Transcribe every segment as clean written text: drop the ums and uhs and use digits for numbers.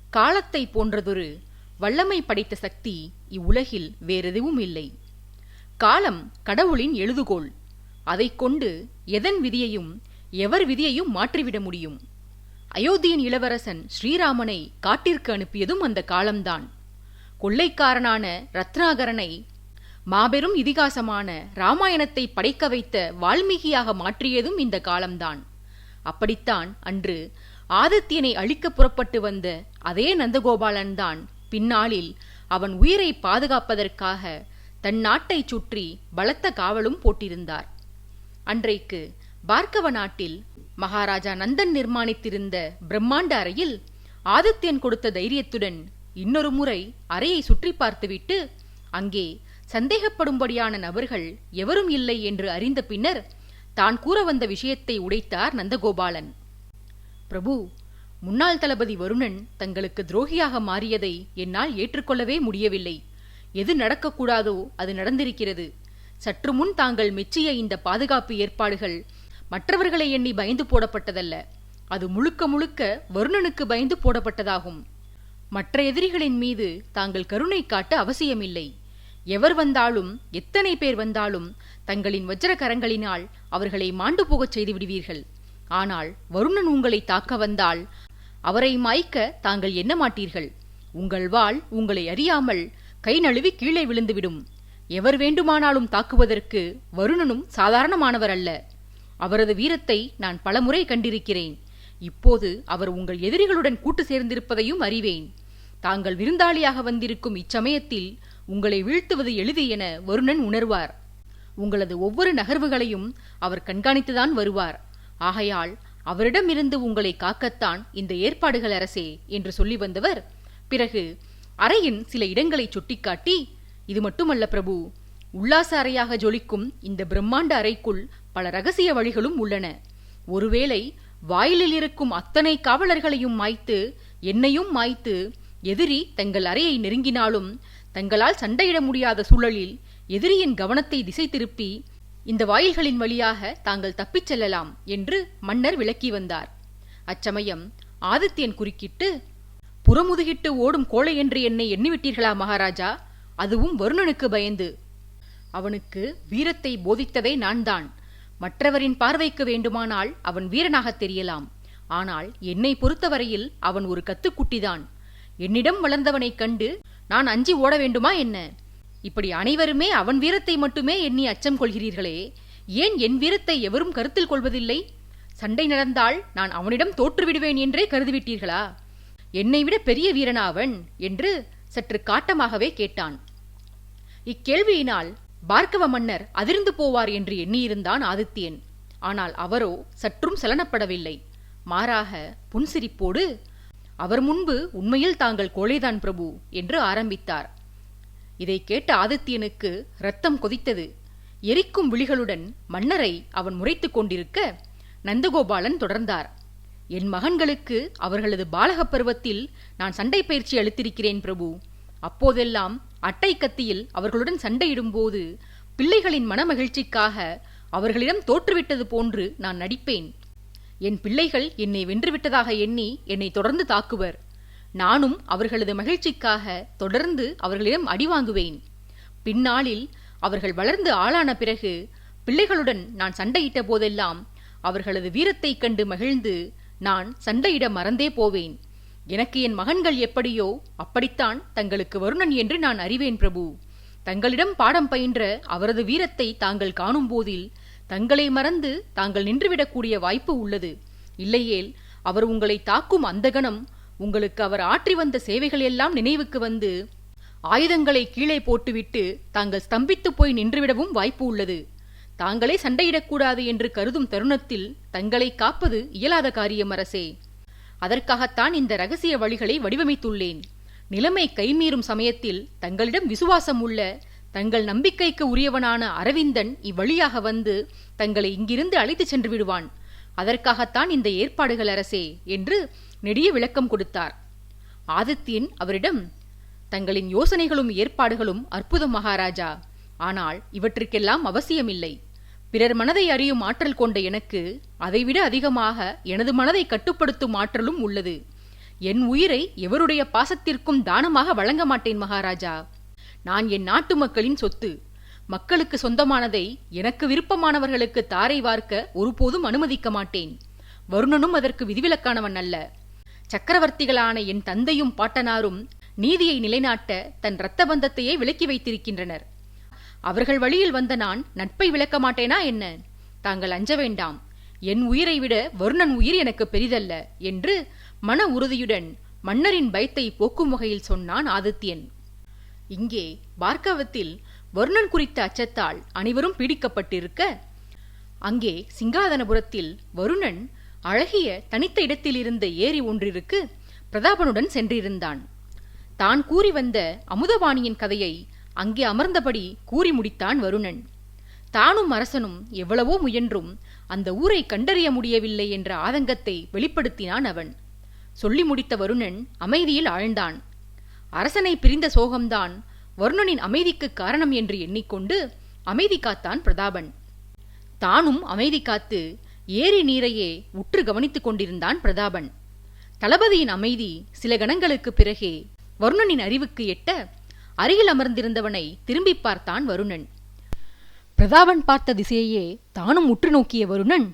காலத்தை போன்றதொரு வல்லமை படைத்த சக்தி இவ்வுலகில் வேறெதுவும் இல்லை. காலம் கடவுளின் எழுதுகோள். அதைக் கொண்டு எதன் விதியையும் எவர் விதியையும் மாற்றிவிட முடியும். அயோத்தியின் இளவரசன் ஸ்ரீராமனை காட்டிற்கு அனுப்பியதும் அந்த காலம்தான். கொள்ளைக்காரனான ரத்னாகரனை மாபெரும் இதிகாசமான இராமாயணத்தை படைக்க வைத்த வால்மீகியாக மாற்றியதும் இந்த காலம்தான். அப்படித்தான் அன்று ஆதித்யனை அழிக்க புறப்பட்டு வந்த அதே நந்தகோபாலன்தான் பின்னாளில் அவன் உயிரை பாதுகாப்பதற்காக தன் நாட்டைச் சுற்றி பலத்த காவலும் போட்டிருந்தார். அன்றைக்கு பார்க்கவ நாட்டில் மகாராஜா நந்தன் நிர்மாணித்திருந்த பிரம்மாண்ட அறையில் ஆதித்யன் கொடுத்த தைரியத்துடன் இன்னொரு முறை அறையை சுற்றி பார்த்துவிட்டு அங்கே சந்தேகப்படும்படியான நபர்கள் எவரும் இல்லை என்று அறிந்த பின்னர் தான் கூற வந்த விஷயத்தை உடைத்தார் நந்தகோபாலன். பிரபு, முன்னாள் தளபதி வருணன் தங்களுக்கு துரோகியாக மாறியதை என்னால் ஏற்றுக்கொள்ளவே முடியவில்லை. எது நடக்கக்கூடாதோ அது நடந்திருக்கிறது. சற்று முன் தாங்கள் மெச்சிய இந்த பாதுகாப்பு ஏற்பாடுகள் மற்றவர்களை எண்ணி பயந்து போடப்பட்டதல்ல. அது முழுக்க முழுக்க வருணனுக்கு பயந்து போடப்பட்டதாகும். மற்ற எதிரிகளின் மீது தாங்கள் கருணை காட்ட அவசியமில்லை. எவர் வந்தாலும் எத்தனை பேர் வந்தாலும் தங்களின் வஜ்ர கரங்களினால் அவர்களை மாண்டு போகச் செய்து விடுவீர்கள். ஆனால் வருணன் உங்களை தாக்க வந்தால் அவரை மாய்க்க தாங்கள் எண்ண மாட்டீர்கள். உங்கள் வாள் உங்களை அறியாமல் கை நழுவி கீழே விழுந்துவிடும். எவர் வேண்டுமானாலும் தாக்குவதற்கு வருணனும் சாதாரணமானவர் அல்ல. அவரது வீரத்தை நான் பலமுறை கண்டிருக்கிறேன். இப்போது அவர் உங்கள் எதிரிகளுடன் கூட்டு சேர்ந்திருப்பதையும் அறிவேன். தாங்கள் விருந்தாளியாக வந்திருக்கும் இச்சமயத்தில் உங்களை வீழ்த்துவது எளிது என வருணன் உணர்வார். உங்களது ஒவ்வொரு நகர்வுகளையும் அவர் கண்காணித்துதான் வருவார். ஆகையால் அவரிடமிருந்து உங்களை காக்கத்தான் இந்த ஏற்பாடுகள் அரசே என்று சொல்லி வந்தவர் பிறகு அறையின் சில இடங்களை சுட்டிக்காட்டி, இது மட்டுமல்ல பிரபு, உல்லாச அறையாக ஜொலிக்கும் இந்த பிரம்மாண்ட அறைக்குள் பல ரகசிய வழிகளும் உள்ளன. ஒருவேளை வாயிலில் இருக்கும் அத்தனை காவலர்களையும் மாய்த்து என்னையும் மாய்த்து எதிரி தங்கள் அறையை நெருங்கினாலும் தங்களால் சண்டையிட முடியாத சூழலில் எதிரியின் கவனத்தை திசை திருப்பி இந்த வாயில்களின் வழியாக தாங்கள் தப்பிச் செல்லலாம் என்று மன்னர் விளக்கி வந்தார். அச்சமயம் ஆதித்யன் குறுக்கிட்டு, புறமுதுகிட்டு ஓடும் கோழை என்று என்னை எண்ணிவிட்டீர்களா மகாராஜா? அதுவும் வருணனுக்கு பயந்து. அவனுக்கு வீரத்தை போதித்ததே நான்தான். மற்றவரின் பார்வைக்கு வேண்டுமானால் அவன் வீரனாகத் தெரியலாம். ஆனால் என்னை பொறுத்தவரையில் அவன் ஒரு கத்துக்குட்டிதான். என்னிடம் வளர்ந்தவனைக் கண்டு நான் அஞ்சி ஓட வேண்டுமா என்ன? இப்படி அனைவருமே அவன் வீரத்தை மட்டுமே எண்ணி அச்சம் கொள்கிறீர்களே, ஏன் என் வீரத்தை எவரும் கருத்தில் கொள்வதில்லை? சண்டை நடந்தால் நான் அவனிடம் தோற்றுவிடுவேன் என்றே கருதிவிட்டீர்களா? என்னை விட பெரிய வீரனா அவன் என்று சற்று காட்டமாகவே கேட்டான். இக்கேள்வியினால் பார்க்கவ மன்னர் அதிர்ந்து போவார் என்று எண்ணியிருந்தான் ஆதித்யன். ஆனால் அவரோ சற்றும் சலனப்படவில்லை. மாறாக புன்சிரிப்போடு, அவர் முன்பு உண்மையில் தாங்கள் கோழைதான் பிரபு என்று ஆரம்பித்தார். இதை கேட்ட ஆதித்யனுக்கு இரத்தம் கொதித்தது. எரிக்கும் விழிகளுடன் மன்னரை அவன் முறைத்துக் கொண்டிருக்க நந்தகோபாலன் தொடர்ந்தார். என் மகன்களுக்கு அவர்களது பாலகப் பருவத்தில் நான் சண்டை பயிற்சி அளித்திருக்கிறேன் பிரபு. அப்போதெல்லாம் அட்டை கத்தியில் அவர்களுடன் சண்டையிடும்போது பிள்ளைகளின் மனமகிழ்ச்சிக்காக அவர்களிடம் தோற்றுவிட்டது போன்று நான் நடிப்பேன். என் பிள்ளைகள் என்னை வென்றுவிட்டதாக எண்ணி என்னை தொடர்ந்து தாக்குவர். நானும் அவர்களது மகிழ்ச்சிக்காக தொடர்ந்து அவர்களிடம் அடி வாங்குவேன். பின்னாளில் அவர்கள் வளர்ந்து ஆளான பிறகு பிள்ளைகளுடன் நான் சண்டையிட்ட போதெல்லாம் அவர்களது வீரத்தைக் கண்டு மகிழ்ந்து நான் சண்டையிட மறந்தே போவேன். எனக்கு என் மகன்கள் எப்படியோ அப்படித்தான் தங்களுக்கு வருணன் என்று நான் அறிவேன் பிரபு. தங்களிடம் பாடம் பயின்ற அவரது வீரத்தை தாங்கள் காணும் போதில் தங்களை மறந்து தாங்கள் நின்றுவிடக்கூடிய வாய்ப்பு உள்ளது. இல்லையேல் அவர் உங்களை தாக்கும் அந்த கணம் உங்களுக்கு அவர் ஆற்றி வந்த சேவைகள் எல்லாம் நினைவுக்கு வந்து ஆயுதங்களை கீழே போட்டுவிட்டு தாங்கள் ஸ்தம்பித்து போய் நின்றுவிடவும் வாய்ப்பு உள்ளது. தாங்களே சண்டையிடக்கூடாது என்று கருதும் தருணத்தில் தங்களை காப்பது இயலாத காரியம் அரசே. அதற்காகத்தான் இந்த ரகசிய வழிகளை வடிவமைத்துள்ளேன். நிலைமை கைமீறும் சமயத்தில் தங்களிடம் விசுவாசம் உள்ள தங்கள் நம்பிக்கைக்கு உரியவனான அரவிந்தன் இவ்வழியாக வந்து தங்களை இங்கிருந்து அழைத்துச் சென்று விடுவான். அதற்காகத்தான் இந்த ஏற்பாடுகள் அரசே என்று நெடிய விளக்கம் கொடுத்தார். ஆதித்யன் அவரிடம், தங்களின் யோசனைகளும் ஏற்பாடுகளும் அற்புதம் மகாராஜா. ஆனால் இவற்றுக்கெல்லாம் அவசியமில்லை. பிறர் மனதை அறியும் ஆற்றல் கொண்ட எனக்கு அதைவிட அதிகமாக எனது மனதை கட்டுப்படுத்தும் ஆற்றலும் உள்ளது. என் உயிரை எவருடைய பாசத்திற்கும் தானமாக வழங்க மாட்டேன் மகாராஜா. நான் என் நாட்டு மக்களின் சொத்து. மக்களுக்கு சொந்தமானதை எனக்கு விருப்பமானவர்களுக்கு தாரை வார்க்க ஒருபோதும் அனுமதிக்க மாட்டேன். வருணனும் அதற்கு விதிவிலக்கானவன் அல்ல. சக்கரவர்த்திகளான என் தந்தையும் பாட்டனாரும் நீதியை நிலைநாட்ட தன் இரத்த பந்தத்தையே விலக்கி வைத்திருக்கின்றனர். அவர்கள் வழியில் வந்த நான் நட்பை விளக்க மாட்டேனா என்ன? தாங்கள் அஞ்ச வேண்டாம். என் உயிரை விட வருணன் உயிர் எனக்கு பெரிதல்ல என்று மன உறுதியுடன் மன்னரின் பயத்தை போக்கும் வகையில் சொன்னான் ஆதித்யன். இங்கே பார்க்கவத்தில் வருணன் குறித்த அச்சத்தால் அனைவரும் பீடிக்கப்பட்டிருக்க, அங்கே சிங்காதனபுரத்தில் வருணன் அழகிய தனித்த இடத்தில் இருந்த ஏரி ஒன்றிற்கு பிரதாபனுடன் சென்றிருந்தான். தான் கூறி வந்த அமுதபாணியின் கதையை அங்கே அமர்ந்தபடி கூறி முடித்தான் வருணன். தானும் அரசனும் எவ்வளவோ முயன்றும் அந்த ஊரை கண்டறிய முடியவில்லை என்ற ஆதங்கத்தை வெளிப்படுத்தினான் அவன். சொல்லி முடித்த வருணன் அமைதியில் ஆழ்ந்தான். அரசனை பிரிந்த சோகம்தான் வருணனின் அமைதிக்கு காரணம் என்று எண்ணிக்கொண்டு அமைதி காத்தான் பிரதாபன். தானும் அமைதி காத்து ஏரி நீரையே உற்று கவனித்துக் கொண்டிருந்தான் பிரதாபன். தளபதியின் அமைதி சில கணங்களுக்கு பிறகே வருணனின் அறிவுக்கு எட்ட அருகில் அமர்ந்திருந்தவனை திரும்பி பார்த்தான் வருணன். பிரதாபன் பார்த்த திசையே தானும் உற்று நோக்கிய வருணன்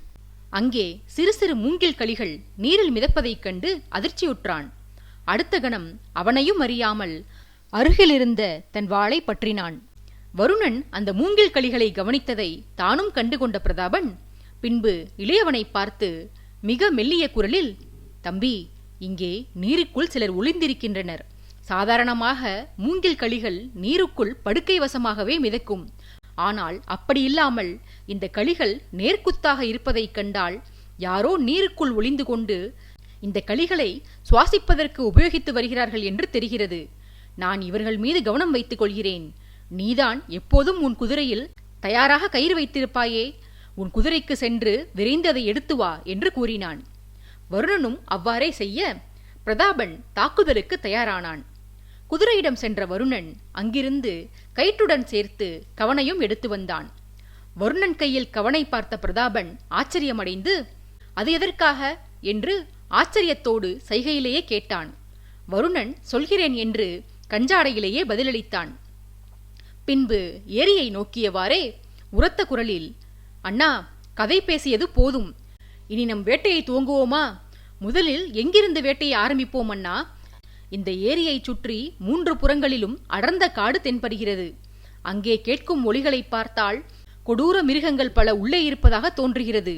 அங்கே சிறு சிறு மூங்கில் களிகள் நீரில் மிதப்பதைக் கண்டு அதிர்ச்சியுற்றான். அடுத்த கணம் அவனையும் அறியாமல் அருகிலிருந்த தன் வாளை பற்றினான். வருணன் அந்த மூங்கில் களிகளை கவனித்ததை தானும் கண்டு கொண்ட பிரதாபன் பின்பு இளையவனை பார்த்து மிக மெல்லிய குரலில், தம்பி, இங்கே நீருக்குள் சிலர் ஒளிந்திருக்கின்றனர். சாதாரணமாக மூங்கில் களிகள் நீருக்குள் படுக்கை வசமாகவே மிதக்கும். ஆனால் அப்படியில்லாமல் இந்த களிகள் நேர்க்குத்தாக இருப்பதைக் கண்டால் யாரோ நீருக்குள் ஒளிந்து கொண்டு இந்த களிகளை சுவாசிப்பதற்கு உபயோகித்து வருகிறார்கள் என்று தெரிகிறது. நான் இவர்கள் மீது கவனம் வைத்துக் கொள்கிறேன். நீதான் எப்போதும் உன் குதிரையில் தயாராக கயிறு வைத்திருப்பாயே, உன் குதிரைக்கு சென்று விரைந்து அதை எடுத்து வா என்று கூறினான். வருணனும் அவ்வாறே செய்ய பிரதாபன் தாக்குதலுக்கு தயாரானான். குதிரையிடம் சென்ற வருணன் அங்கிருந்து கயிற்றுடன் சேர்த்து கவனையும் எடுத்து வந்தான். வருணன் கையில் கவனை பார்த்த பிரதாபன் ஆச்சரியமடைந்து, அது எதற்காக என்று ஆச்சரியத்தோடு சைகையிலேயே கேட்டான். வருணன் சொல்கிறேன் என்று கஞ்சாடையிலேயே பதிலளித்தான். பின்பு ஏரியை நோக்கியவாறே உரத்த குரலில், அண்ணா, கதை பேசியது போதும். இனி நம் வேட்டையை துவங்குவோமா? முதலில் எங்கிருந்து வேட்டையை ஆரம்பிப்போம் அண்ணா? இந்த ஏரியை சுற்றி 3 புறங்களிலும் அடர்ந்த காடு தென்படுகிறது. அங்கே கேட்கும் ஒலிகளை பார்த்தால் கொடூர மிருகங்கள் பல உள்ளே இருப்பதாக தோன்றுகிறது.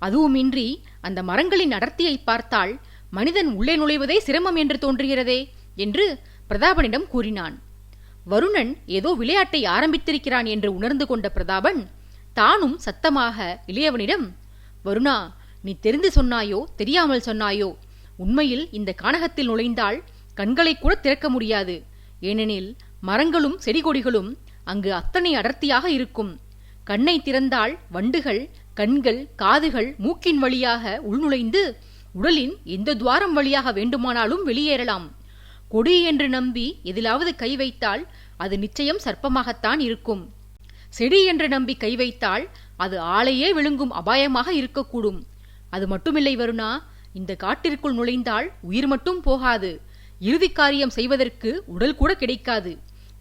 அதுவுமின்றி அந்த மரங்களின் அடர்த்தியை பார்த்தால் மனிதன் உள்ளே நுழைவதே சிரமம் என்று தோன்றுகிறதே என்று பிரதாபனிடம் கூறினான். வருணன் ஏதோ விளையாட்டை ஆரம்பித்திருக்கிறான் என்று உணர்ந்து கொண்ட பிரதாபன் தானும் சத்தமாக இளையவனிடம், வருணா, நீ தெரிந்து சொன்னாயோ தெரியாமல் சொன்னாயோ, உண்மையில் இந்த கானகத்தில் நுழைந்தால் கண்களை கூட திறக்க முடியாது. ஏனெனில் மரங்களும் செடி கொடிகளும் அங்கு அத்தனை அடர்த்தியாக இருக்கும். கண்ணை திறந்தால் வண்டுகள் கண்கள் காதுகள் மூக்கின் வழியாக உள்நுழைந்து உடலின் எந்த துவாரம் வழியாக வேண்டுமானாலும் வெளியேறலாம். கொடி என்று நம்பி எதிலாவது கை வைத்தால் அது நிச்சயம் சர்ப்பமாகத்தான் இருக்கும். செடி என்று நம்பி கை வைத்தால் அது ஆளையே விழுங்கும் அபாயமாக இருக்கக்கூடும். அது மட்டுமில்லை வருணா, இந்த காட்டிற்குள் நுழைந்தால் உயிர் மட்டும் போகாது, இறுதி காரியம் செய்வதற்கு உடல் கூட கிடைக்காது.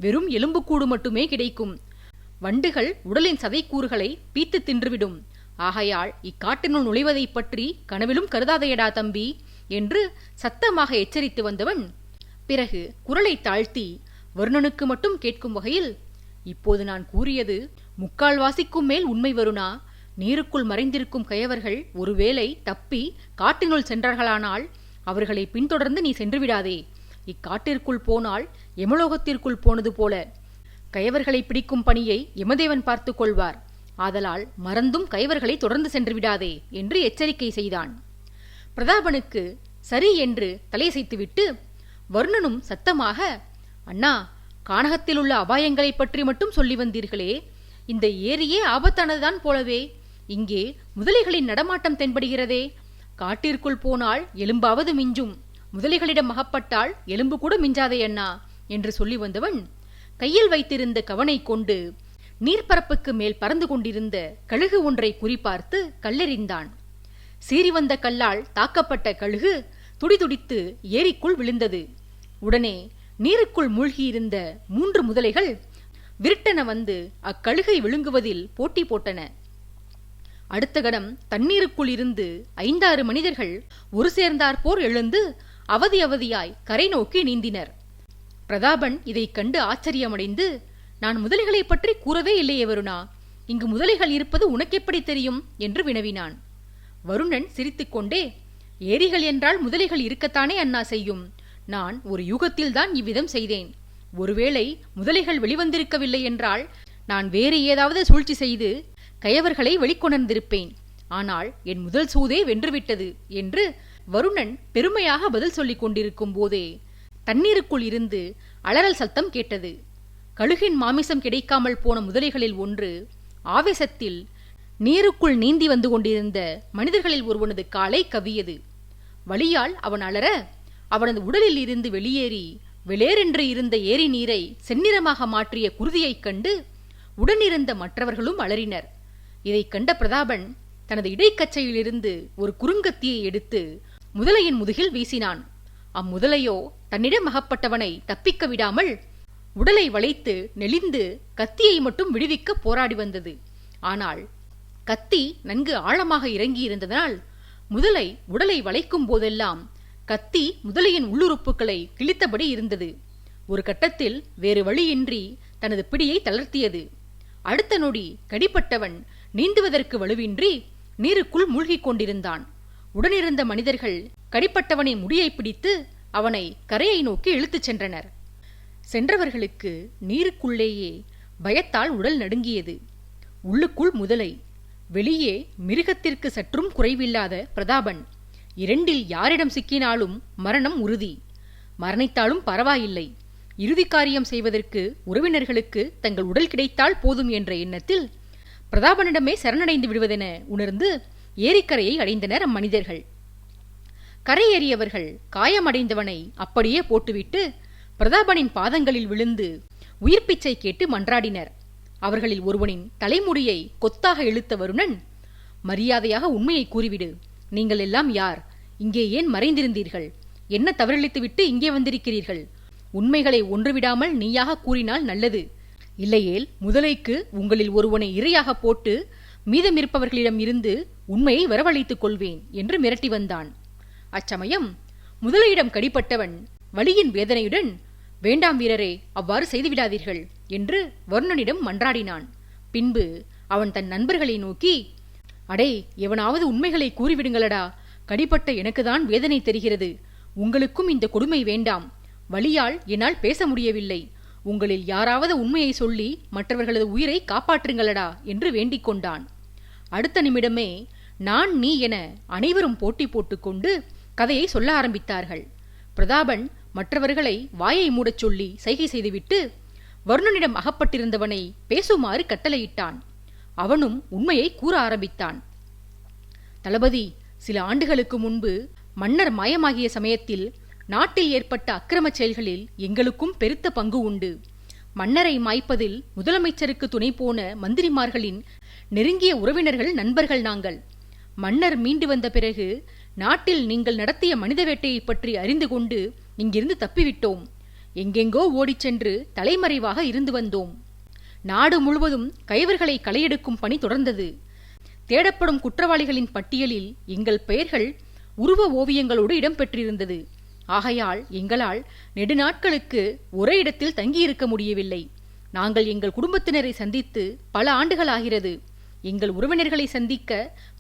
வெறும் எலும்புக்கூடு மட்டுமே கிடைக்கும். வண்டுகள் உடலின் சதைக்கூறுகளை பீத்து தின்றுவிடும். ஆகையால் இக்காட்டினுள் நுழைவதை பற்றி கனவிலும் கருதாதையடா தம்பி என்று சத்தமாக எச்சரித்து வந்தவன் பிறகு குரலை தாழ்த்தி வருணனுக்கு மட்டும் கேட்கும் வகையில், இப்போது நான் கூறியது 3/4 மேல் உண்மை வருணா. நீருக்குள் மறைந்திருக்கும் கயவர்கள் ஒருவேளை தப்பி காட்டினுள் சென்றார்களானால் அவர்களை பின்தொடர்ந்து நீ சென்று விடாதே. இக்காட்டிற்குள் போனால் யமலோகத்திற்குள் போனது போல. கயவர்களை பிடிக்கும் பணியை யமதேவன் பார்த்து கொள்வார். ஆதலால் மறந்தும் கயவர்களை தொடர்ந்து சென்று விடாதே என்று எச்சரிக்கை செய்தான். பிரதாபனுக்கு சரி என்று தலையசைத்துவிட்டு வருணனும் சத்தமாக, அண்ணா, கானகத்தில் உள்ள அபாயங்களை பற்றி மட்டும் சொல்லி வந்தீர்களே, இந்த ஏரியே ஆபத்தானதுதான் போலவே. இங்கே முதலைகளின் நடமாட்டம் தென்படுகிறதே. காட்டிற்குள் போனால் எலும்பாவது மிஞ்சும், முதலைகளிடம் அகப்பட்டால் எலும்பு கூட மிஞ்சாதே அண்ணா என்று சொல்லி வந்தவன் கையில் வைத்திருந்த கவனை கொண்டு நீர்ப்பரப்புக்கு மேல் பறந்து கொண்டிருந்த கழுகு ஒன்றை குறிப்பார்த்து கல்லெறிந்தான். சீறி வந்த கல்லால் தாக்கப்பட்ட கழுகு துடிதுடித்து ஏரிக்குள் விழுந்தது. உடனே நீருக்குள் மூழ்கியிருந்த 3 முதலைகள் விருட்டென வந்து அக்கழுகை விழுங்குவதில் போட்டி போட்டன. அடுத்த கணம் தண்ணீருக்குள் இருந்து 5-6 மனிதர்கள் ஒரு சேர்ந்தாற்போர் எழுந்து அவதி அவதியாய் கரை நோக்கி நீந்தினர். பிரதாபன் இதைக் கண்டு ஆச்சரியமடைந்து, நான் முதலைகளை பற்றி கூறவே இல்லையே வருணா, இங்கு முதலைகள் இருப்பது உனக்கெப்படி தெரியும் என்று வினவினான். வருணன் சிரித்துக்கொண்டே, ஏரிகள் என்றால் முதலைகள் இருக்கத்தானே அண்ணா செய்யும். நான் ஒரு யூகத்தில்தான் இவ்விதம் செய்தேன். ஒருவேளை முதலைகள் வெளிவந்திருக்கவில்லை என்றால் நான் வேறு ஏதாவது சூழ்ச்சி செய்து கயவர்களை வெளிக்கொணர்ந்திருப்பேன். ஆனால் என் முதல் சூதே வென்றுவிட்டது என்று வருணன் பெருமையாக பதில் சொல்லிக் கொண்டிருக்கும் போதே தண்ணீருக்குள் இருந்து அலறல் சத்தம் கேட்டது. கழுகின் மாமிசம் கிடைக்காமல் போன முதலைகளில் ஒன்று ஆவேசத்தில் நீருக்குள் நீந்தி வந்து கொண்டிருந்த மனிதர்களில் ஒருவனது காலை கவ்வியது. வலியால் அவன் அலற அவனது உடலில் இருந்து வெளியேறி வெளியேறென்று இருந்த ஏரி நீரை செந்நிறமாக மாற்றிய குருதியைக் கண்டு உடனிருந்த மற்றவர்களும் அலறினர். இதைக் கண்ட பிரதாபன் தனது இடைக்கச்சையிலிருந்து ஒரு குறுங்கத்தியை எடுத்து முதலையின் முதுகில் வீசினான். அம்முதலையோ தன்னிடம் அகப்பட்டவனை தப்பிக்க விடாமல் உடலை வளைத்து நெளிந்து கத்தியை மட்டும் விடுவிக்க போராடி வந்தது. ஆனால் கத்தி நன்கு ஆழமாக இறங்கியிருந்ததனால் முதலை உடலை வளைக்கும் போதெல்லாம் கத்தி முதலையின் உள்ளுறுப்புகளை கிழித்தபடி இருந்தது. ஒரு கட்டத்தில் வேறு வழியின்றி தனது பிடியை தளர்த்தியது. அடுத்த நொடி கடிப்பட்டவன் நீந்துவதற்கு வலுவின்றி நீருக்குள் மூழ்கிக் கொண்டிருந்தான். உடனிருந்த மனிதர்கள் கடிப்பட்டவனின் முடியை பிடித்து அவனை கரையை நோக்கி இழுத்துச் சென்றனர். சென்றவர்களுக்கு நீருக்குள்ளேயே பயத்தால் உடல் நடுங்கியது. உள்ளுக்குள் முதலை, வெளியே மிருகத்திற்கு சற்றும் குறைவில்லாத பிரதாபன். இரண்டில் யாரிடம் சிக்கினாலும் மரணம் உறுதி. மரணித்தாலும் பரவாயில்லை, இறுதி காரியம் செய்வதற்கு உறவினர்களுக்கு தங்கள் உடல் கிடைத்தால் போதும் என்ற எண்ணத்தில் பிரதாபனிடமே சரணடைந்து விடுவதென உணர்ந்து ஏரிக்கரையை அடைந்தனர் அம்மனிதர்கள். கரையேறியவர்கள் காயமடைந்தவனை அப்படியே போட்டுவிட்டு பிரதாபனின் பாதங்களில் விழுந்து உயிர் பிச்சை கேட்டு மன்றாடினர். அவர்களில் ஒருவனின் தலைமுடியை கொத்தாக இழுத்த வருணன், மரியாதையாக உண்மையை கூறிவிடு. நீங்கள் எல்லாம் யார்? இங்கே ஏன் மறைந்திருந்தீர்கள்? என்ன தவறிழைத்துவிட்டு இங்கே வந்திருக்கிறீர்கள்? உண்மைகளை ஒன்றுவிடாமல் நீயாக கூறினால் நல்லது. இல்லையேல் முதலைக்கு உங்களில் ஒருவனை இரையாக போட்டு மீதமிருப்பவர்களிடம் இருந்து உண்மையை வரவழைத்துக் கொள்வேன் என்று மிரட்டி வந்தான். அச்சமயம் முதலையிடம் கடிப்பட்டவன் வலியின் வேதனையுடன், வேண்டாம் வீரரே, அவ்வாறு செய்துவிடாதீர்கள் என்று வருணனிடம் மன்றாடினான். பின்பு அவன் தன் நண்பர்களை நோக்கி, அடே, எவனாவது உண்மைகளை கூறிவிடுங்களடா, கடிப்பட்ட எனக்குதான் வேதனை தெரிகிறது. உங்களுக்கும் இந்த கொடுமை வேண்டாம். வலியால் என்னால் பேச முடியவில்லை. உங்களில் யாராவது உண்மையை சொல்லி மற்றவர்களது உயிரை காப்பாற்றுங்களடா என்று வேண்டிக் கொண்டான். அடுத்த நிமிடமே நான் நீ என அனைவரும் போட்டி போட்டுக்கொண்டு கதையை சொல்ல ஆரம்பித்தார்கள். பிரதாபன் மற்றவர்களை வாயை மூடச் சொல்லி சைகை செய்துவிட்டு வருணனிடம் அகப்பட்டிருந்தவனை பேசுமாறு கட்டளையிட்டான். அவனும் உண்மையை கூற ஆரம்பித்தான். தளபதி, சில ஆண்டுகளுக்கு முன்பு மன்னர் மாயமாகிய சமயத்தில் நாட்டில் ஏற்பட்ட அக்கிரமச் செயல்களில் எங்களுக்கும் பெருத்த பங்கு உண்டு. மன்னரை மாய்ப்பதில் முதலமைச்சருக்கு துணை போன மந்திரிமார்களின் நெருங்கிய உறவினர்கள், நண்பர்கள் நாங்கள். மன்னர் மீண்டு வந்த பிறகு நாட்டில் நீங்கள் நடத்திய மனித வேட்டையை பற்றி அறிந்து கொண்டு இங்கிருந்து தப்பிவிட்டோம். எங்கெங்கோ ஓடிச் சென்று தலைமறைவாக இருந்து வந்தோம். நாடு முழுவதும் கயவர்களை களையெடுக்கும் பணி தொடர்ந்தது. தேடப்படும் குற்றவாளிகளின் பட்டியலில் எங்கள் பெயர்கள் உருவ ஓவியங்களோடு இடம்பெற்றிருந்தது. ஆகையால் எங்களால் நெடுநாட்களுக்கு ஒரே இடத்தில் தங்கியிருக்க முடியவில்லை. நாங்கள் எங்கள் குடும்பத்தினரை சந்தித்து பல ஆண்டுகள் ஆகிறது. எங்கள் உறவினர்களை சந்திக்க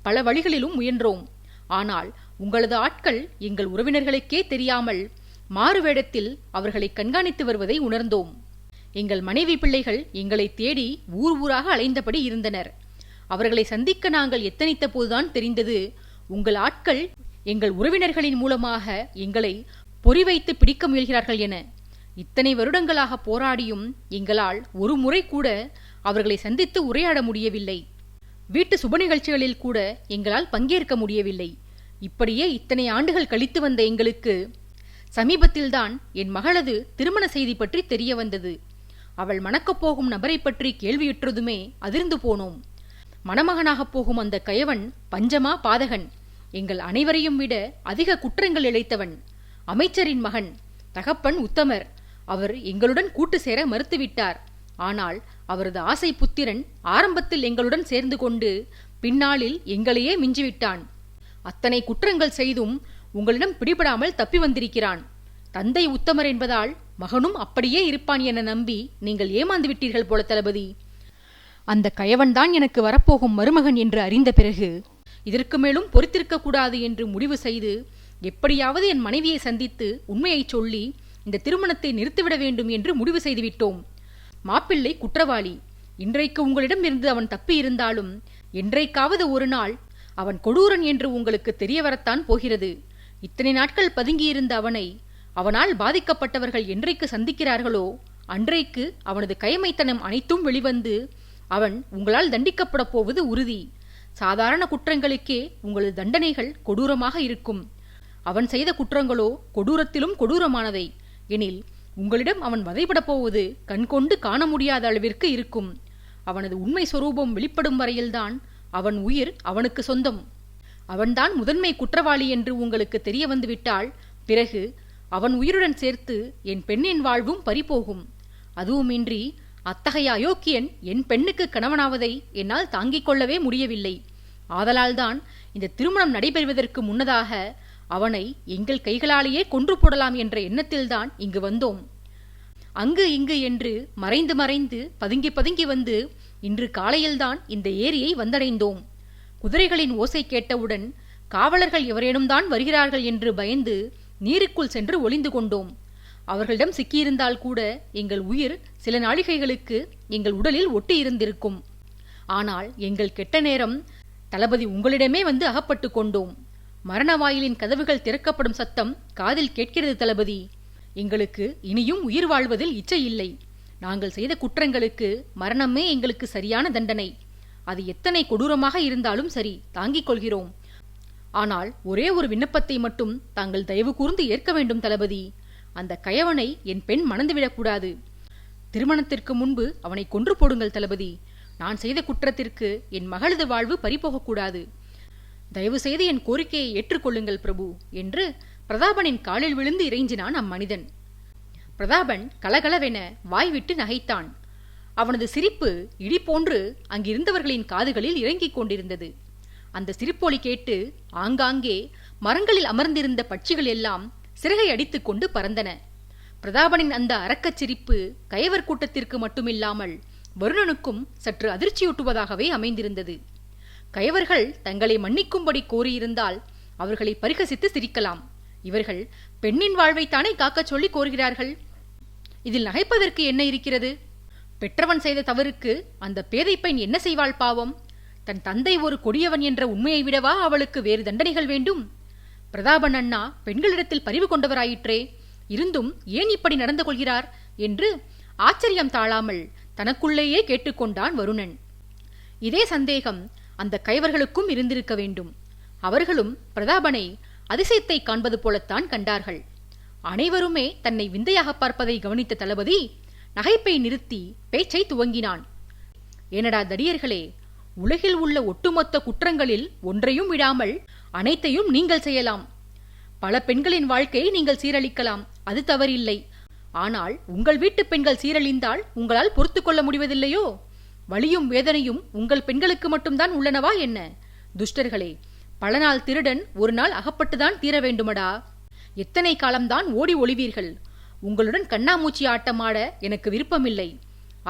பல வழிகளிலும் முயன்றோம். ஆனால் உங்களது ஆட்கள் எங்கள் உறவினர்களுக்கே தெரியாமல் மாறுவேடத்தில் அவர்களை கண்காணித்து வருவதை உணர்ந்தோம். எங்கள் மனைவி பிள்ளைகள் எங்களை தேடி ஊர் ஊராக அலைந்தபடி இருந்தனர். அவர்களை சந்திக்க நாங்கள் எத்தனித்த போதுதான் தெரிந்தது, உங்கள் ஆட்கள் எங்கள் உறவினர்களின் மூலமாக எங்களை பொறி வைத்து பிடிக்க முயல்கிறார்கள் என. இத்தனை வருடங்களாக போராடியும் எங்களால் ஒரு முறை கூட அவர்களை சந்தித்து உரையாட முடியவில்லை. வீட்டு சுப நிகழ்ச்சிகளில் கூட எங்களால் பங்கேற்க முடியவில்லை. இப்படியே இத்தனை ஆண்டுகள் கழித்து வந்த எங்களுக்கு சமீபத்தில்தான் என் மகளது திருமண செய்தி பற்றி தெரிய வந்தது. அவள் மணக்கப் போகும் நபரை பற்றி கேள்வியுற்றதுமே அதிர்ந்து போனோம். மணமகனாகப் போகும் அந்த கயவன் பஞ்சமா பாதகன், எங்கள் அனைவரையும் விட அதிக குற்றங்கள் இழைத்தவன். அமைச்சரின் மகன். தகப்பன் உத்தமர். அவர் எங்களுடன் கூட்டு சேர மறுத்துவிட்டார். ஆனால் அவரது ஆசை புத்திரன் ஆரம்பத்தில் எங்களுடன் சேர்ந்து கொண்டு பின்னாளில் எங்களையே மிஞ்சிவிட்டான். அத்தனை குற்றங்கள் செய்தும் உங்களிடம் பிடிபடாமல் தப்பி வந்திருக்கிறான். தந்தை உத்தமர் என்பதால் மகனும் அப்படியே இருப்பான் என நம்பி நீங்கள் ஏமாந்து விட்டீர்கள் போல தளபதி. அந்த கயவன்தான் எனக்கு வரப்போகும் மருமகன் என்று அறிந்த பிறகு இதற்கு மேலும் பொறுத்திருக்க கூடாது என்று முடிவு செய்து எப்படியாவது என் மனைவியை சந்தித்து உண்மையை சொல்லி இந்த திருமணத்தை நிறுத்திவிட வேண்டும் என்று முடிவு செய்துவிட்டோம். மாப்பிள்ளை குற்றவாளி. இன்றைக்கு உங்களிடம் இருந்து அவன் தப்பி இருந்தாலும் என்றைக்காவது ஒரு நாள் அவன் கொடூரன் என்று உங்களுக்கு தெரிய வரத்தான் போகிறது. இத்தனை நாட்கள் பதுங்கியிருந்த அவனை அவனால் பாதிக்கப்பட்டவர்கள் என்றைக்கு சந்திக்கிறார்களோ அன்றைக்கு அவனது கயமைத்தனம் அனைத்தும் வெளிவந்து அவன் உங்களால் தண்டிக்கப்பட போவது உறுதி. சாதாரண குற்றங்களுக்கே உங்களது தண்டனைகள் கொடூரமாக இருக்கும். அவன் செய்த குற்றங்களோ கொடூரத்திலும் கொடூரமானவை எனில் உங்களிடம் அவன் வதைபடப் போவது கண்கொண்டு காண முடியாத அளவிற்கு இருக்கும். அவனது உண்மை சொரூபம் வெளிப்படும் வரையில்தான் அவன் உயிர் அவனுக்கு சொந்தம். அவன்தான் முதன்மை குற்றவாளி என்று உங்களுக்கு தெரிய வந்துவிட்டால் பிறகு அவன் உயிருடன் சேர்த்து என் பெண்ணின் வாழ்வும் பறிபோகும். அதுவுமின்றி அத்தகைய அயோக்கியன் என் பெண்ணுக்கு கணவனாவதை என்னால் தாங்கிக் கொள்ளவே முடியவில்லை. ஆதலால்தான் இந்த திருமணம் நடைபெறுவதற்கு முன்னதாக அவனை எங்கள் கைகளாலேயே கொன்று போடலாம் என்ற எண்ணத்தில்தான் இங்கு வந்தோம். அங்கு இங்கு என்று மறைந்து மறைந்து பதுங்கி பதுங்கி வந்து இன்று காலையில்தான் இந்த ஏரியை வந்தடைந்தோம். குதிரைகளின் ஓசை கேட்டவுடன் காவலர்கள் எவரேனும் தான் வருகிறார்கள் என்று பயந்து நீருக்குள் சென்று ஒளிந்து கொண்டோம். அவர்களிடம் சிக்கியிருந்தால் கூட எங்கள் உயிர் சில நாழிகைகளுக்கு எங்கள் உடலில் ஒட்டி இருந்திருக்கும். ஆனால் எங்கள் கெட்ட நேரம் தளபதி உங்களிடமே வந்து அகப்பட்டு கொண்டோம். மரண வாயிலின் கதவுகள் திறக்கப்படும் சத்தம் காதில் கேட்கிறது தளபதி. எங்களுக்கு இனியும் உயிர் வாழ்வதில் இச்சை இல்லை. நாங்கள் செய்த குற்றங்களுக்கு மரணமே எங்களுக்கு சரியான தண்டனை. அது எத்தனை கொடூரமாக இருந்தாலும் சரி, தாங்கிக் கொள்கிறோம். ஆனால் ஒரே ஒரு விண்ணப்பத்தை மட்டும் தாங்கள் தயவு கூர்ந்து ஏற்க வேண்டும் தளபதி. அந்த கயவனை என் பெண் மணந்துவிடக்கூடாது. திருமணத்திற்கு முன்பு அவனை கொன்று போடுங்கள் தளபதி. நான் செய்த குற்றத்திற்கு என் மகளது வாழ்வு பறிபோகக்கூடாது. தயவு செய்து என் கோரிக்கையை ஏற்றுக்கொள்ளுங்கள் பிரபு என்று பிரதாபனின் காலில் விழுந்து இறைஞ்சினான் அம்மனிதன். பிரதாபன் கலகலவென வாய்விட்டு நகைத்தான். அவனது சிரிப்பு இடி போன்று அங்கிருந்தவர்களின் காதுகளில் இறங்கிக் கொண்டிருந்தது. அந்த சிரிப்பொலி கேட்டு ஆங்காங்கே மரங்களில் அமர்ந்திருந்த பட்சிகள் எல்லாம் சிறகை அடித்துக் கொண்டு பறந்தன. பிரதாபனின் அந்த அரக்கச் சிரிப்பு கயவர் கூட்டத்திற்கு மட்டுமில்லாமல் வருணனுக்கும் சற்று அதிர்ச்சியூட்டுவதாகவே அமைந்திருந்தது. கயவர்கள் தங்களை மன்னிக்கும்படி கோரியிருந்தால் அவர்களை பரிகசித்து சிரிக்கலாம். இவர்கள் பெண்ணின் வாழ்வைத்தானே காக்கச் சொல்லி கோருகிறார்கள். இதில் நகைப்பதற்கு என்ன இருக்கிறது? பெற்றவன் செய்த தவறுக்கு அந்த பேதை பெண் என்ன செய்வாள் பாவம்? தன் தந்தை ஒரு கொடியவன் என்ற உண்மையை விடவா அவளுக்கு வேறு தண்டனைகள் வேண்டும்? பிரதாபன் அண்ணா பெண்களிடத்தில் பரிவு கொண்டவராயிற்றே, இருந்தும் ஏன் இப்படி நடந்து கொள்கிறார் என்று ஆச்சரியம் தாழாமல் தனக்குள்ளேயே கேட்டுக்கொண்டான் வருணன். இதே சந்தேகம் அந்த கயவர்களுக்கும் இருந்திருக்க வேண்டும். அவர்களும் பிரதாபனை அதிசயத்தை காண்பது போலத்தான் கண்டார்கள். அனைவருமே தன்னை விந்தையாக பார்ப்பதை கவனித்த தளபதி நகைப்பை நிறுத்தி பேச்சை துவங்கினான். ஏனடா தடியர்களே, உலகில் உள்ள ஒட்டுமொத்த குற்றங்களில் ஒன்றையும் விடாமல் அனைத்தையும் நீங்கள் செய்யலாம். பல பெண்களின் வாழ்க்கையை நீங்கள் சீரழிக்கலாம், அது தவறில்லை. ஆனால் உங்கள் வீட்டு பெண்கள் சீரழிந்தால் உங்களால் பொறுத்து கொள்ள முடிவதில்லையோ? வலியும் வேதனையும் உங்கள் பெண்களுக்கு மட்டும்தான் உள்ளனவா என்ன? துஷ்டர்களே, பல நாள் திருடன் ஒரு நாள் அகப்பட்டுதான் தீர வேண்டுமடா. எத்தனை காலம்தான் ஓடி ஒளிவீர்கள்? உங்களுடன் கண்ணாமூச்சி ஆட்டமாட எனக்கு விருப்பமில்லை.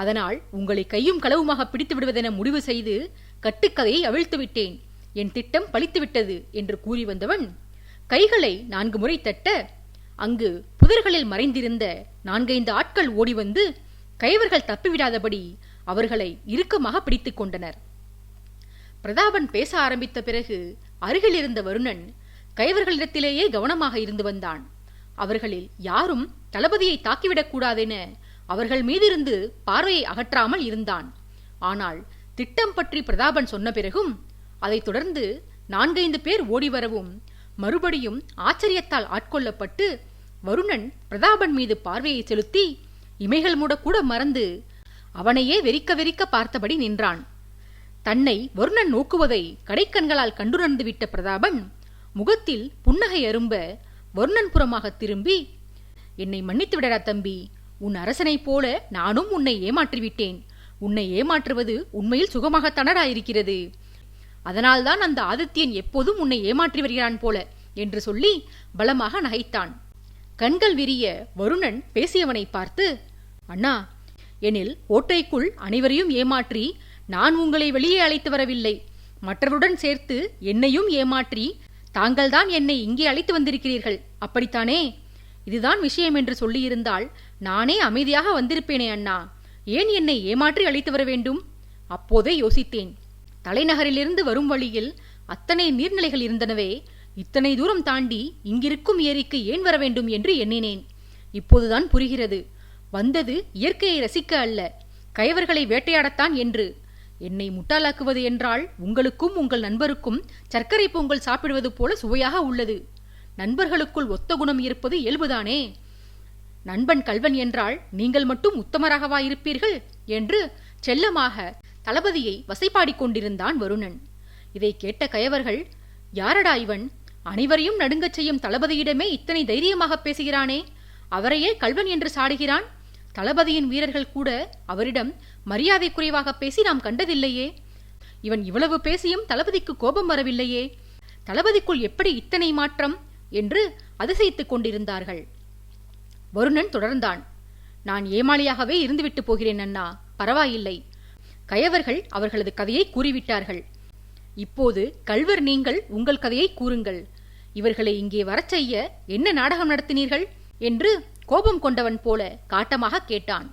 அதனால் உங்களை கையும் களவுமாக பிடித்து விடுவதென முடிவு செய்து கட்டுக்கதையை அவிழ்த்து விட்டேன். என் திட்டம் பலித்துவிட்டது என்று கூறி வந்தவன் கைகளை 4 முறை தட்ட அங்கு புதர்களில் மறைந்திருந்த 4-5 ஆட்கள் ஓடி வந்து கயவர்கள் தப்பிவிடாதபடி அவர்களை இறுக்கமாக பிடித்துக் கொண்டனர். பிரதாபன் பேச ஆரம்பித்த பிறகு அருகில் இருந்த வருணன் கயவர்களிடத்திலேயே கவனமாக இருந்து வந்தான். அவர்களில் யாரும் தளபதியை தாக்கிவிடக் கூடாதென அவர்கள் மீதிருந்து பார்வையை அகற்றாமல் இருந்தான். ஆனால் திட்டம் பற்றி பிரதாபன் சொன்ன பிறகும் அதைத் தொடர்ந்து 4-5 பேர் ஓடி வரவும் மறுபடியும் ஆச்சரியத்தால் ஆட்கொள்ளப்பட்டு வருணன் பிரதாபன் மீது பார்வையை செலுத்தி இமைகள் மூடக்கூட மறந்து அவனையே வெறிக்க வெறிக்க பார்த்தபடி நின்றான். தன்னை வருணன் நோக்குவதை கடைக்கண்களால் கண்டுணர்ந்து விட்ட பிரதாபன் முகத்தில் புன்னகை அரும்ப வருணன் புறமாக திரும்பி, என்னை மன்னித்து விடடா தம்பி, உன் அரசனைப் போல நானும் உன்னை ஏமாற்றிவிட்டேன். உன்னை ஏமாற்றுவது உண்மையில் சுகமாகத்தனடா இருக்கிறது. அதனால்தான் அந்த ஆதித்யன் எப்போதும் உன்னை ஏமாற்றி வருகிறான் போல என்று சொல்லி பலமாக நகைத்தான். கண்கள் விரிய வருணன் பேசியவனை பார்த்து, அண்ணா, எனில் கோட்டைக்குள் அனைவரையும் ஏமாற்றி நான் உங்களை வெளியே அழைத்து வரவில்லை. மற்றவருடன் சேர்த்து என்னையும் ஏமாற்றி தாங்கள்தான் என்னை இங்கே அழைத்து வந்திருக்கிறீர்கள், அப்படித்தானே? இதுதான் விஷயம் என்று சொல்லியிருந்தால் நானே அமைதியாக வந்திருப்பேனே அண்ணா. ஏன் என்னை ஏமாற்றி அழைத்து வர வேண்டும்? அப்போதே யோசித்தேன். தலைநகரிலிருந்து வரும் வழியில் அத்தனை நீர்நிலைகள் இருந்தனவே, இத்தனை தூரம் தாண்டி இங்கிருக்கும் ஏரிக்கு ஏன் வர வேண்டும் என்று எண்ணினேன். இப்போதுதான் புரிகிறது. வந்தது இயற்கையை ரசிக்க அல்ல, கயவர்களை வேட்டையாடத்தான் என்று. என்னை முட்டாளாக்குவது என்றால் உங்களுக்கும் உங்கள் நண்பருக்கும் சர்க்கரை பொங்கல் சாப்பிடுவது போல சுவையாக உள்ளது. நண்பர்களுக்குள் ஒத்த குணம் இருப்பது இயல்புதானே. நண்பன் கல்வன் என்றால் நீங்கள் மட்டும் உத்தமராகவா இருப்பீர்கள் என்று செல்லமாக தளபதியை வசைப்பாடிக் கொண்டிருந்தான் வருணன். இதை கேட்ட கயவர்கள், யாரடா இவன்? அனைவரையும் நடுங்கச் செய்யும் தளபதியிடமே இத்தனை தைரியமாக பேசுகிறானே, அவரையே கல்வன் என்று சாடுகிறான். தளபதியின் வீரர்கள் கூட அவரிடம் மரியாதை குறைவாக பேசி நாம் கண்டதில்லையே. இவன் இவ்வளவு பேசியும் தளபதிக்கு கோபம் வரவில்லையே. தளபதிக்குள் எப்படி இத்தனை மாற்றம் என்று அதிசயித்துக் கொண்டிருந்தார்கள். வருணன் தொடர்ந்தான், நான் ஏமாளியாகவே இருந்துவிட்டு போகிறேன் அண்ணா, பரவாயில்லை. கயவர்கள் அவர்களது கதையை கூறிவிட்டார்கள். இப்போது கள்வர் நீங்கள் உங்கள் கதையை கூறுங்கள். இவர்களை இங்கே வரச் செய்ய என்ன நாடகம் நடத்தினீர்கள் என்று கோபம் கொண்டவன் போல காட்டமாக கேட்டான்.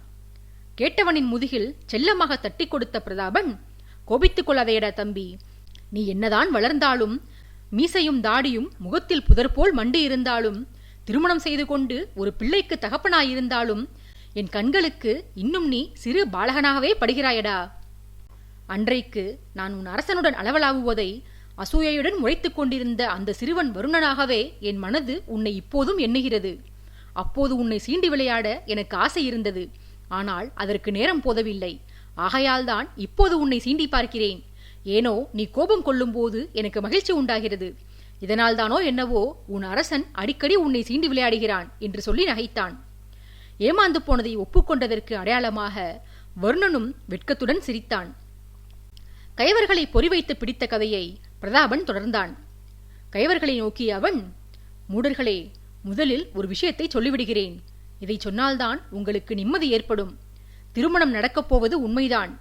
கேட்டவனின் முதுகில் செல்லமாக தட்டி கொடுத்த பிரதாபன், கோபித்துக் கொள்ளாதேடா தம்பி. நீ என்னதான் வளர்ந்தாலும், மீசையும் தாடியும் முகத்தில் புதர் போல் மண்டு இருந்தாலும், திருமணம் செய்து கொண்டு ஒரு பிள்ளைக்கு தகப்பனாயிருந்தாலும் என் கண்களுக்கு இன்னும் நீ சிறு பாலகனாகவே படுகிறாயடா. அன்றைக்கு நான் உன் அரசனுடன் அளவலாவுவதை அசூயையுடன் முறைத்துக் கொண்டிருந்த அந்த சிறுவன் வருணனாகவே என் மனது உன்னை இப்போதும் எண்ணுகிறது. அப்போது உன்னை சீண்டி விளையாட எனக்கு ஆசை இருந்தது. ஆனால் அதற்கு நேரம் போதவில்லை. ஆகையால்தான் இப்போது உன்னை சீண்டி பார்க்கிறேன். ஏனோ நீ கோபம் கொள்ளும் போது எனக்கு மகிழ்ச்சி உண்டாகிறது. இதனால்தானோ என்னவோ உன் அரசன் அடிக்கடி உன்னை சீண்டி விளையாடுகிறான் என்று சொல்லி நகைத்தான். ஏமாந்து போனதை ஒப்புக்கொண்டதற்கு அடையாளமாக வருணனும் வெட்கத்துடன் சிரித்தான். கயவர்களை பொறிவைத்து பிடித்த கதையை பிரதாபன் தொடர்ந்தான். கயவர்களை நோக்கிய அவன், மூடர்களே, முதலில் ஒரு விஷயத்தை சொல்லிவிடுகிறேன். இதை சொன்னால்தான் உங்களுக்கு நிம்மதி ஏற்படும். திருமணம் நடக்கப் போவது உண்மைதான்.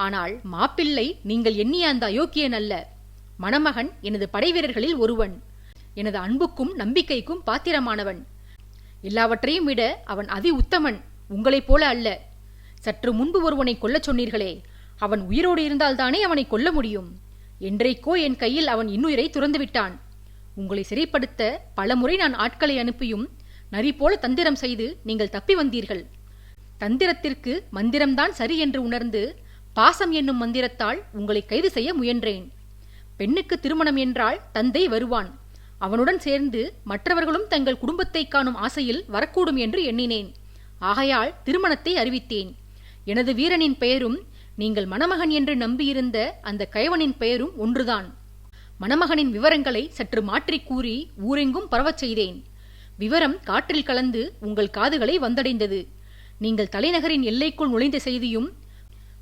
ஆனால் மாப்பிள்ளை நீங்கள் எண்ணிய அந்த அயோக்கியன் அல்ல. மணமகன் எனது படைவீரர்களில் ஒருவன். எனது அன்புக்கும் நம்பிக்கைக்கும் பாத்திரமானவன். எல்லாவற்றையும் விட அவன் அதி உத்தமன், உங்களைப் போல அல்ல. சற்று முன்பு ஒருவனை கொல்லச் சொன்னீர்களே, அவன் உயிரோடு இருந்தால்தானே அவனை கொல்ல முடியும். என்றைக்கோ என் கையில் அவன் இன்னுயிரை துறந்துவிட்டான். உங்களை சிறைப்படுத்த பலமுறை நான் ஆட்களை அனுப்பியும் நரி போல தந்திரம் செய்து நீங்கள் தப்பி வந்தீர்கள். தந்திரத்திற்கு மந்திரம்தான் சரி என்று உணர்ந்து பாசம் என்னும் மந்திரத்தால் உங்களை கைது செய்ய முயன்றேன். பெண்ணுக்கு திருமணம் என்றால் தந்தை வருவான். அவனுடன் சேர்ந்து மற்றவர்களும் தங்கள் குடும்பத்தை காணும் ஆசையில் வரக்கூடும் என்று எண்ணினேன். ஆகையால் திருமணத்தை அறிவித்தேன். எனது வீரனின் பெயரும் நீங்கள் மணமகன் என்று நம்பியிருந்த அந்த கயவனின் பெயரும் ஒன்றுதான். மணமகனின் விவரங்களை சற்று மாற்றிக் கூறி ஊரெங்கும் பரவச் செய்தேன். விவரம் காற்றில் கலந்து உங்கள் காதுகளை வந்தடைந்தது. நீங்கள் தலைநகரின் எல்லைக்குள் நுழைந்த செய்தியும்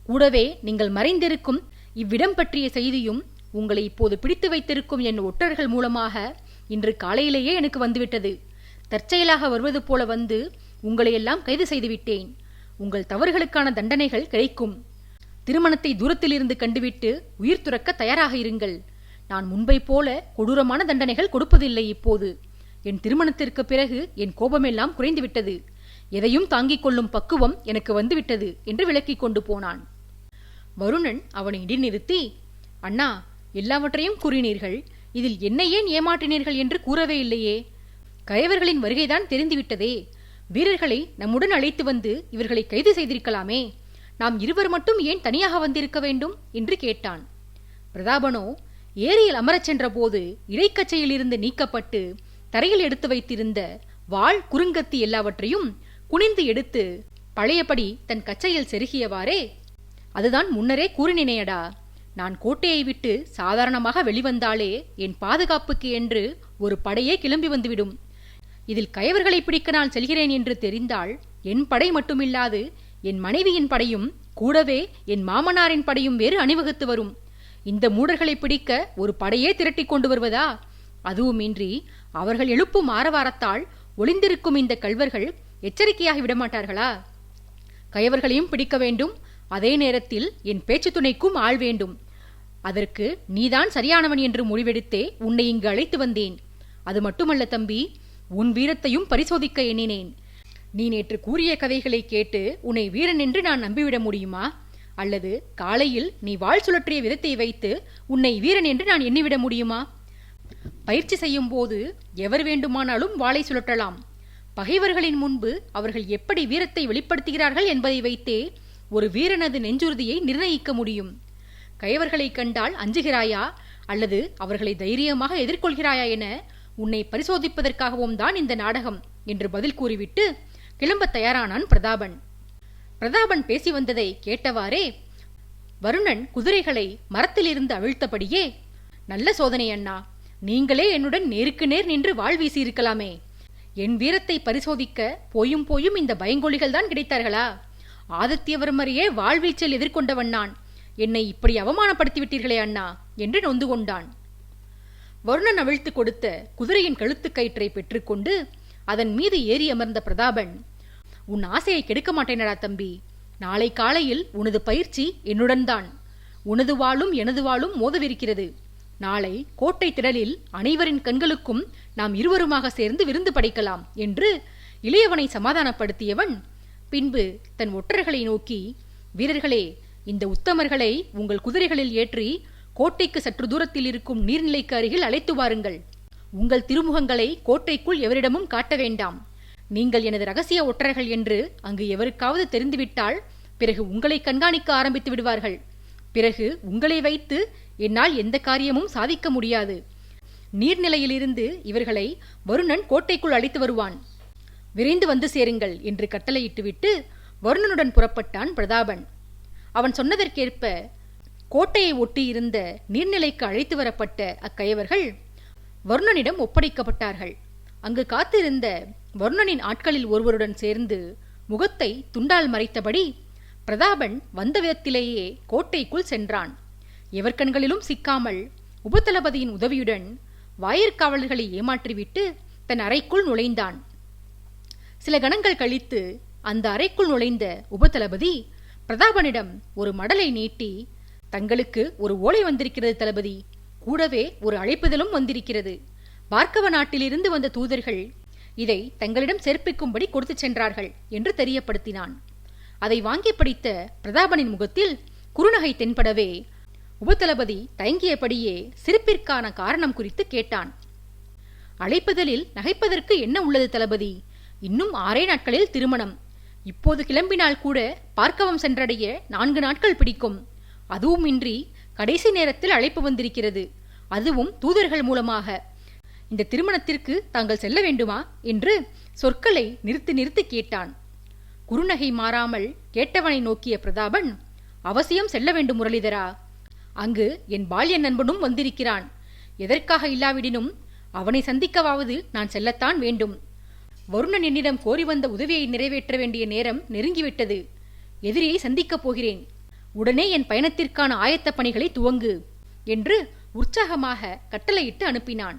கூடவே நீங்கள் மறைந்திருக்கும் இவ்விடம் பற்றிய செய்தியும் உங்களை இப்போது பிடித்து வைத்திருக்கும் என் ஒற்றர்கள் மூலமாக இன்று காலையிலேயே எனக்கு வந்துவிட்டது. தற்செயலாக வருவது போல வந்து உங்களையெல்லாம் கைது செய்துவிட்டேன். உங்கள் தவறுகளுக்கான தண்டனைகள் கிடைக்கும். திருமணத்தை தூரத்தில் இருந்து கண்டுவிட்டு உயிர் துறக்க தயாராக இருங்கள். நான் முன்பை போல கொடூரமான தண்டனைகள் கொடுப்பதில்லை. இப்போது என் திருமணத்திற்கு பிறகு என் கோபமெல்லாம் குறைந்துவிட்டது. எதையும் தாங்கிக் கொள்ளும் பக்குவம் எனக்கு வந்துவிட்டது என்று விளக்கிக் கொண்டு போனான். வருணன் அவனை இடைநிறுத்தி, அண்ணா, எல்லாவற்றையும் கூறினீர்கள். இதில் என்னை ஏன் ஏமாற்றினீர்கள் என்று கூறவே இல்லையே. கயவர்களின் வருகைதான் தெரிந்துவிட்டதே. வீரர்களை நம்முடன் அழைத்து வந்து இவர்களை கைது செய்திருக்கலாமே. நாம் இருவர் மட்டும் ஏன் தனியாக வந்திருக்க வேண்டும் என்று கேட்டான். பிரதாபனோ ஏரியில் அமரச் சென்ற போது இடைக்கச்சையிலிருந்து நீக்கப்பட்டு தரையில் எடுத்து வைத்திருந்த வாள், குறுங்கத்தி எல்லாவற்றையும் குனிந்து எடுத்து பழையபடி தன் கச்சையில் செருகியவாறே, அதுதான் முன்னரே கூறினேனேயடா. நான் கோட்டையை விட்டு சாதாரணமாக வெளிவந்தாலே என் பாதுகாப்புக்கு என்று ஒரு படையே கிளம்பி வந்துவிடும். இதில் கயவர்களை பிடிக்க நான் செல்கிறேன் என்று தெரிந்தால் என் படை மட்டுமில்லாது என் மனைவியின் படையும் கூடவே என் மாமனாரின் படையும் வேறு அணிவகுத்து வரும். இந்த மூடர்களை பிடிக்க ஒரு படையே திரட்டி கொண்டு வருவதா? அதுவுமின்றி அவர்கள் எழுப்பும் ஆரவாரத்தால் ஒளிந்திருக்கும் இந்த கள்வர்கள் எச்சரிக்கையாகி விடமாட்டார்களா? கயவர்களையும் பிடிக்க வேண்டும், அதே நேரத்தில் என் பேச்சு துணைக்கும் ஆள் வேண்டும். அதற்கு நீதான் சரியானவன் என்று முடிவெடுத்தே உன்னை இங்கு அழைத்து வந்தேன். அது மட்டுமல்ல தம்பி, உன் வீரத்தையும் பரிசோதிக்க எண்ணினேன். நீ நேற்று கூறிய கதைகளை கேட்டு உன்னை வீரன் என்று நான் நம்பிவிட முடியுமா? அல்லது காலையில் நீ வாள் சுழற்றிய விதத்தை வைத்து உன்னை வீரன் என்று நான் எண்ணிவிட முடியுமா? பயிற்சி செய்யும் போது எவர் வேண்டுமானாலும் வாளை சுழற்றலாம். பகைவர்களின் முன்பு அவர்கள் எப்படி வீரத்தை வெளிப்படுத்துகிறார்கள் என்பதை வைத்தே ஒரு வீரனது நெஞ்சுறுதியை நிர்ணயிக்க முடியும். கயவர்களை கண்டால் அஞ்சுகிறாயா அல்லது அவர்களை தைரியமாக எதிர்கொள்கிறாயா என உன்னை பரிசோதிப்பதற்காகவும் தான் இந்த நாடகம் என்று பதில் கூறிவிட்டு கிளம்ப தயாரானான் பிரதாபன். பிரதாபன் பேசி வந்ததை கேட்டவாறே வருணன் குதிரைகளை மரத்திலிருந்து அவிழ்த்தபடியே, நல்ல சோதனை அண்ணா, நீங்களே என்னுடன் நேருக்கு நேர் நின்று வாழ் வீசியிருக்கலாமே. என் வீரத்தை பரிசோதிக்க போயும் போயும் இந்த பயங்கொழிகள் தான் கிடைத்தார்களா? ஆதித்யவர்மரையே வாழ்வீச்சில் எதிர்கொண்டவன் நான். என்னை இப்படி அவமானப்படுத்தி விட்டீர்களே அண்ணா என்று நொந்து கொண்டான். வருணன் அவிழ்த்து கொடுத்த குதிரையின் கழுத்து கயிற்றை பெற்றுக்கொண்டு அதன் மீது ஏறி அமர்ந்த பிரதாபன், உன் ஆசையை கெடுக்க மாட்டேனடா தம்பி. நாளை காலையில் உனது பயிற்சி என்னுடன் தான். உனது வாளும் எனது வாளும் மோதவிருக்கிறது. நாளை கோட்டை திடலில் அனைவரின் கண்களுக்கும் நாம் இருவருமாக சேர்ந்து விருந்து படைக்கலாம் என்று இளையவனை சமாதானப்படுத்தியவன் பின்பு தன் ஒற்றர்களை நோக்கி, வீரர்களே, இந்த உத்தமர்களை உங்கள் குதிரைகளில் ஏற்றி கோட்டைக்கு சற்று தூரத்தில் இருக்கும் நீர்நிலைக்கு அருகில் அழைத்து வாருங்கள். உங்கள் திருமுகங்களை கோட்டைக்குள் எவரிடமும் காட்ட வேண்டாம். நீங்கள் எனது ரகசிய ஒற்றர்கள் என்று அங்கு எவருக்காவது தெரிந்துவிட்டால் பிறகு உங்களை கண்காணிக்க ஆரம்பித்து விடுவார்கள். பிறகு உங்களை வைத்து என்னால் எந்த காரியமும் சாதிக்க முடியாது. நீர்நிலையிலிருந்து இவர்களை வருணன் கோட்டைக்குள் அழைத்து வருவான். விரைந்து வந்து சேருங்கள் என்று கட்டளையிட்டுவிட்டு வருணனுடன் புறப்பட்டான் பிரதாபன். அவன் சொன்னதற்கேற்ப கோட்டையை ஒட்டியிருந்த நீர்நிலைக்கு அழைத்து வரப்பட்ட அக்கயவர்கள் வருணனிடம் ஒப்படைக்கப்பட்டார்கள். அங்கு காத்திருந்த வருணனின் ஆட்களில் ஒருவருடன் சேர்ந்து முகத்தை துண்டால் மறைத்தபடி பிரதாபன் வந்த விதத்திலேயே கோட்டைக்குள் சென்றான். எவர் கண்களிலும் சிக்காமல் உபதளபதியின் உதவியுடன் வாயிற்காவலர்களை ஏமாற்றிவிட்டு தன் அறைக்குள் நுழைந்தான். சில கணங்கள் கழித்து அந்த அறைக்குள் நுழைந்த உபதளபதி பிரதாபனிடம் ஒரு மடலை நீட்டி, தங்களுக்கு ஒரு ஓலை வந்திருக்கிறது தளபதி. கூடவே ஒரு அழைப்புதலும் வந்திருக்கிறது. பார்க்கவ நாட்டிலிருந்து வந்த தூதர்கள் இதை தங்களிடம் சேர்ப்பிக்கும்படி கொடுத்து சென்றார்கள் என்று தெரியப்படுத்தினான். அதை வாங்கி படித்த பிரதாபனின் முகத்தில் குறுநகை தென்படவே உபதளபதி தயங்கியபடியே சிரிப்பிற்கான காரணம் குறித்து கேட்டான். அழைப்புதலில் நகைப்பதற்கு என்ன உள்ளது தளபதி? இன்னும் 6 நாட்களில் திருமணம். இப்போது கிளம்பினால் கூட பார்க்கவம் சென்றடைய 4 நாட்கள் பிடிக்கும். அதுவுமின்றி கடைசி நேரத்தில் அழைப்பு வந்திருக்கிறது, அதுவும் தூதர்கள் மூலமாக. இந்த திருமணத்திற்கு தாங்கள் செல்ல வேண்டுமா என்று சொற்களை நிறுத்தி நிறுத்தி கேட்டான். குறுநகை மாறாமல் கேட்டவனை நோக்கிய பிரதாபன், அவசியம் செல்ல வேண்டும் முரளிதரா. அங்கு என் பால்ய நண்பனும் வந்திருக்கிறான். எதற்காக இல்லாவிடினும் அவனை சந்திக்கவாவது நான் செல்லத்தான் வேண்டும். வருணன் என்னிடம் கோரி வந்த உதவியை நிறைவேற்ற வேண்டிய நேரம் நெருங்கிவிட்டது. எதிரியை சந்திக்கப் போகிறேன். உடனே என் பயணத்திற்கான ஆயத்த பணிகளை துவங்கு என்று உற்சாகமாக கட்டளையிட்டு அனுப்பினான்.